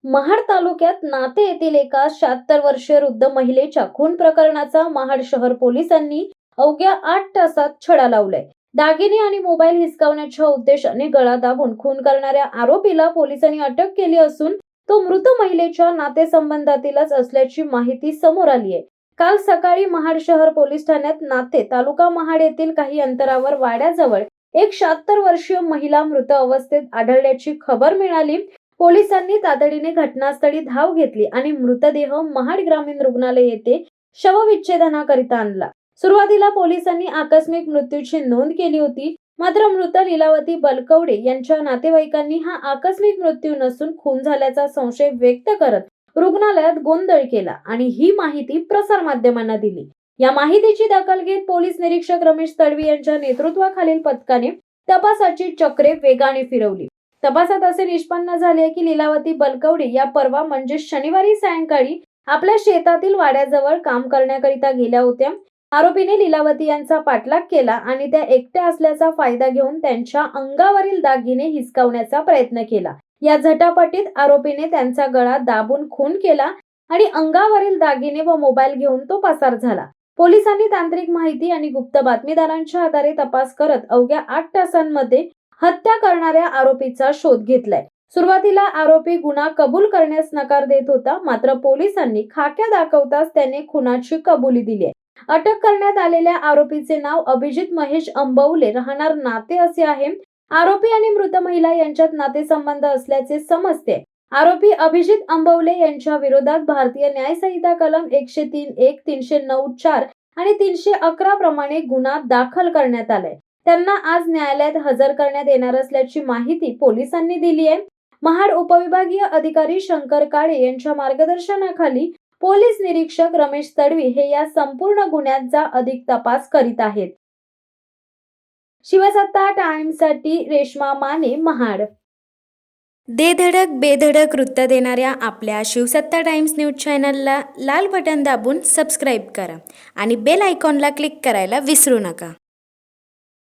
महाड तालुक्यात नाते येथील एका 76 वर्षीय वृद्ध महिलेच्या खून प्रकरणाचा महाड शहर पोलिसांनी अवघ्या 8 तासात छडा लावलाय। दागिने आणि मोबाईल हिसकावण्याच्या उद्देशाने गळा दाबून खून करणाऱ्या आरोपीला पोलिसांनी अटक केली असून तो मृत महिलेच्या नातेसंबंधातीलच असल्याची माहिती समोर आली आहे। काल सकाळी महाड शहर पोलीस ठाण्यात नाते तालुका महाड येथील काही अंतरावर वाड्याजवळ एक 76 वर्षीय महिला मृत अवस्थेत आढळल्याची खबर मिळाली। पोलिसांनी तातडीने घटनास्थळी धाव घेतली आणि मृतदेह महाड ग्रामीण रुग्णालय येथे शवविच्छेदनाकरिता आणला। सुरुवातीला पोलिसांनी आकस्मिक मृत्यूची नोंद केली होती, मात्र मृत लीलावती बलकवडे यांच्या नातेवाईकांनी हा आकस्मिक मृत्यू नसून खून झाल्याचा संशय व्यक्त करत रुग्णालयात गोंधळ केला आणि ही माहिती प्रसार माध्यमांना दिली। या माहितीची दखल घेत पोलीस निरीक्षक रमेश तडवी यांच्या नेतृत्वाखालील पथकाने तपासाची चक्रे वेगाने फिरवली। तपासात असे निष्पन्न झाले की लीलावती बलकवडे या परवा म्हणजे शनिवारी सायंकाळी आपल्या शेतातील वाड्याजवळ काम करण्याकरिता गेल्या होत्या। आरोपीने लीलावती यांचा पाठलाग केला आणि त्या एकट्या असल्याचा फायदा घेऊन त्यांच्या अंगावरील दागिने हिसकावण्याचा प्रयत्न केला। या झटापटीत आरोपीने त्यांचा गळा दाबून खून केला आणि अंगावरील दागिने व मोबाईल घेऊन तो पसार झाला। पोलिसांनी तांत्रिक माहिती आणि गुप्त बातमीदारांच्या आधारे तपास करत अवघ्या 8 तासांमध्ये हत्या करणाऱ्या आरोपीचा शोध घेतलाय। सुरुवातीला आरोपी गुन्हा कबूल करण्यास नकार देत होता, मात्र पोलिसांनी खाक्या दाखवताच त्याने खुनाची कबुली दिली आहे। अटक करण्यात आलेल्या आरोपीचे नाव अभिजित महेश अंबवले राहणार नाते असे आहे। आरोपी आणि मृत महिला यांच्यात नातेसंबंध असल्याचे समजते। आरोपी अभिजित अंबवले यांच्या विरोधात भारतीय न्याय संहिता कलम 103(1), 309(4) आणि 311 प्रमाणे गुन्हा दाखल करण्यात आलाय। त्यांना आज न्यायालयात हजर करण्यात येणार असल्याची माहिती पोलिसांनी दिली आहे। महाड उपविभागीय अधिकारी शंकर काळे यांच्या मार्गदर्शनाखाली पोलीस निरीक्षक रमेश तडवी हे या संपूर्ण गुन्ह्याचा अधिक तपास करीत आहेत। शिवसत्ता टाइम्ससाठी रेश्मा माने, महाड। दे धडक बेधडक वृत्त देणाऱ्या आपल्या शिवसत्ता टाइम्स न्यूज चॅनलला लाल बटन दाबून सबस्क्राईब करा आणि बेल आयकॉनला क्लिक करायला विसरू नका।